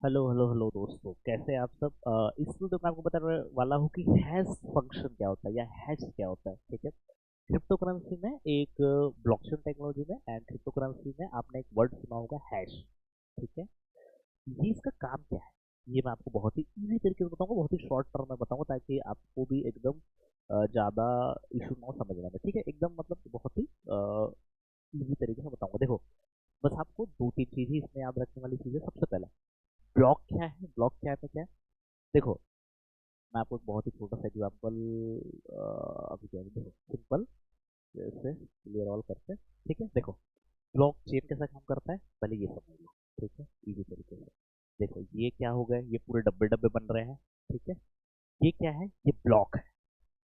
Hello hello hello दोस्तों, कैसे हैं आप सब। इस वीडियो में आपको बताने वाला हूँ कि हैश फंक्शन क्या होता है या हैश क्या होता है। ठीक है, क्रिप्टो करेंसी में एक ब्लॉकचेन टेक्नोलॉजी में एंड क्रिप्टो करेंसी में आपने एक वर्ड सुना होगा, हैश। ठीक है, ये इसका काम क्या है, ये मैं आपको बहुत ही इजी तरीके से बताऊंगा, बहुत ही शॉर्ट टर्म में बताऊंगा ताकि आपको भी एकदम ज़्यादा इशू ना हो समझने में। ठीक है, एकदम मतलब बहुत ही इजी तरीके से बताऊंगा। देखो, बस आपको दो तीन चीज़ ही इसमें याद रखने वाली चीज़ है। सबसे पहला, ब्लॉक क्या है, ब्लॉक क्या है तो क्या है। देखो, मैं आपको एक बहुत ही छोटा सा एग्जाम्पल अभी क्या है, देखो सिंपल जैसे क्लियर ऑल करते हैं। ठीक है, देखो ब्लॉक चेन कैसा काम करता है पहले ये समझ लो। ठीक है, इजी तरीके से देखो, ये क्या हो गए, ये पूरे डब्बे डब्बे बन रहे हैं। ठीक है, ये क्या है, ये ब्लॉक है,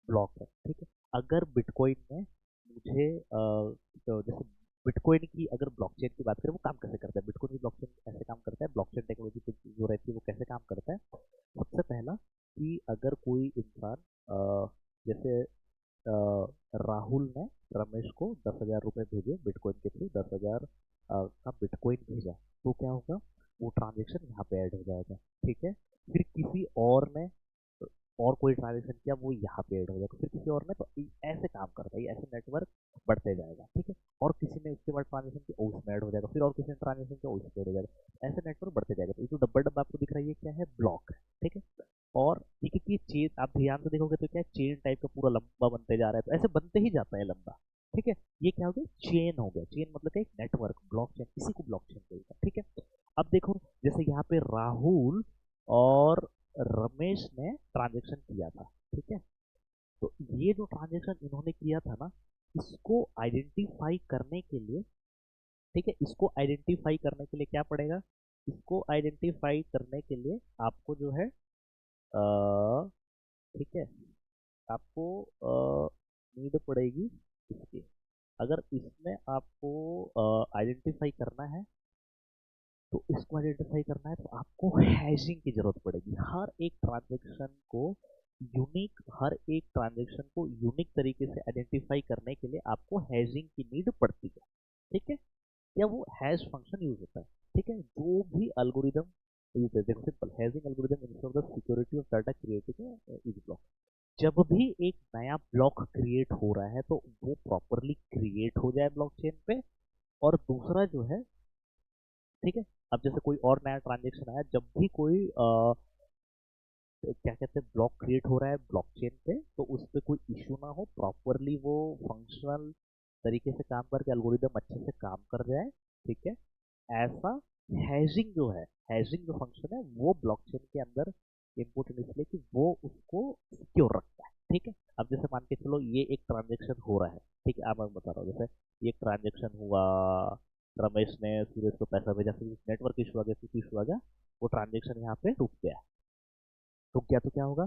ब्लॉक है। ठीक है, अगर बिटकॉइन में मुझे तो जैसे बिटकॉइन की अगर ब्लॉकचेन की बात करें, वो काम कैसे करता है, बिटकॉइन की ब्लॉकचेन ऐसे काम करता है, ब्लॉकचेन टेक्नोलॉजी जो रहती है वो कैसे काम करता है। सबसे पहला कि अगर कोई इंसान जैसे राहुल ने रमेश को 10,000 रुपये भेजे बिटकॉइन के थ्रू, 10,000 का बिटकॉइन भेजा, तो क्या होगा, वो ट्रांजेक्शन यहाँ पे ऐड हो जाएगा। ठीक है, फिर किसी और ने और कोई ट्रांजेक्शन किया, वो यहाँ पे ऐड हो जाएगा, फिर किसी और ने, तो ऐसे काम करता है, ऐसे नेटवर्क बढ़ते जाएगा। ठीक है, और किसी ने उसके बाद ट्रांजेक्शन किया, उसमें ऐड हो जाएगा, फिर और किसी ने ट्रांजेक्शन किया, उसमें ऐड हो जाएगा, ऐसे नेटवर्क बढ़ते जाएगा। तो ये जो डब्बा डब्बा आपको दिख रहा है, ये क्या है, ब्लॉक है। ठीक है, और ठीक है कि चेन आप ध्यान से देखोगे तो क्या है, चेन टाइप का पूरा लंबा बनते जा रहा है, तो ऐसे बनते ही जाता है लंबा। ठीक है, ये क्या हो गया, चेन हो गया। चेन मतलब क्या, एक नेटवर्क, ब्लॉक चेन, इसी को ब्लॉक चेन बोलते हैं। ठीक है, अब देखो, जैसे यहाँ पे राहुल और रमेश ने ट्रांजेक्शन किया था। ठीक है, तो ये जो ट्रांजेक्शन इन्होंने किया था ना, इसको आइडेंटिफाई करने के लिए, ठीक है, इसको आइडेंटिफाई करने के लिए क्या पड़ेगा, इसको आइडेंटिफाई करने के लिए आपको जो है ठीक है, आपको नीड पड़ेगी इसकी। अगर इसमें आपको आइडेंटिफाई करना है, तो इसको आइडेंटिफाई करना है, तो आपको हैशिंग की जरूरत पड़ेगी। हर एक ट्रांजेक्शन को यूनिक तरीके से आइडेंटिफाई करने के लिए आपको हैशिंग की नीड पड़ती है। ठीक है, या वो हैश फंक्शन यूज होता है। ठीक है, जो भी एल्गोरिदम यूज है, देखो simple, hashing algorithm ensure the security of data created is block. जब भी एक नया ब्लॉक क्रिएट हो रहा है, तो वो प्रॉपरली क्रिएट हो जाए ब्लॉकचेन पे। और दूसरा जो है, ठीक है, अब जैसे कोई और नया ट्रांजेक्शन आया, जब भी कोई क्या कहते हैं, ब्लॉक क्रिएट हो रहा है ब्लॉकचेन पे, तो उस पर कोई इशू ना हो, प्रॉपरली वो फंक्शनल तरीके से काम करके एल्गोरिदम अच्छे से काम कर जाए। ठीक है, ऐसा हैशिंग जो है, हैशिंग जो फंक्शन है, वो ब्लॉकचेन के अंदर इम्पोर्टेंट इसलिए कि वो उसको सिक्योर रखता है। ठीक है, अब जैसे मान के चलो ये एक ट्रांजेक्शन हो रहा है। ठीक है, अब मैं बता रहा हूँ, जैसे ये एक ट्रांजेक्शन हुआ, रमेश ने सूरज को पैसा भेजा, फिर नेटवर्क इशू आ गया, कुछ इशू आ गया, वो ट्रांजेक्शन यहाँ पे रुक गया। रुक गया तो क्या होगा,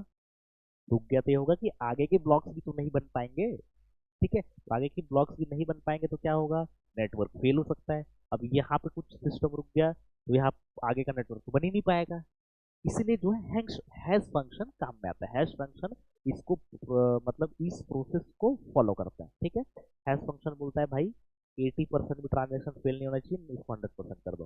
रुक गया तो ये होगा कि आगे के ब्लॉक्स भी तो नहीं बन पाएंगे। ठीक है, तो आगे के ब्लॉक्स भी नहीं बन पाएंगे तो क्या होगा, नेटवर्क फेल हो सकता है। अब यहाँ पे कुछ सिस्टम रुक गया, तो यहाँ आगे का नेटवर्क तो बन ही नहीं पाएगा। इसलिए जो है हैश फंक्शन काम में आता है। हैश फंक्शन इसको मतलब इस प्रोसेस को फॉलो करता है। ठीक है, हैश फंक्शन बोलता है भाई 80% भी ट्रांजेक्शन फेल नहीं होना चाहिए, इसको 100% कर दो,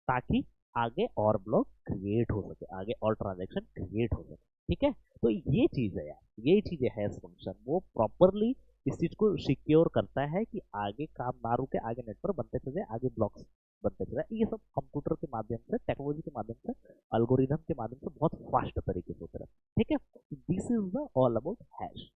ताकि आगे और ब्लॉक क्रिएट हो सके, आगे और ट्रांजेक्शन क्रिएट हो सके। ठीक है, तो ये चीज है यार, ये चीज है हैश फंक्शन, वो प्रॉपरली इस चीज को सिक्योर करता है कि आगे काम ना रुके, आगे नेटवर्क बनते चले, आगे ब्लॉक्स बनते चले। ये सब कंप्यूटर के माध्यम से, टेक्नोलॉजी के माध्यम से, अल्गोरिदम के माध्यम से बहुत फास्ट तरीके से होता है। ठीक है, this is the all about hash.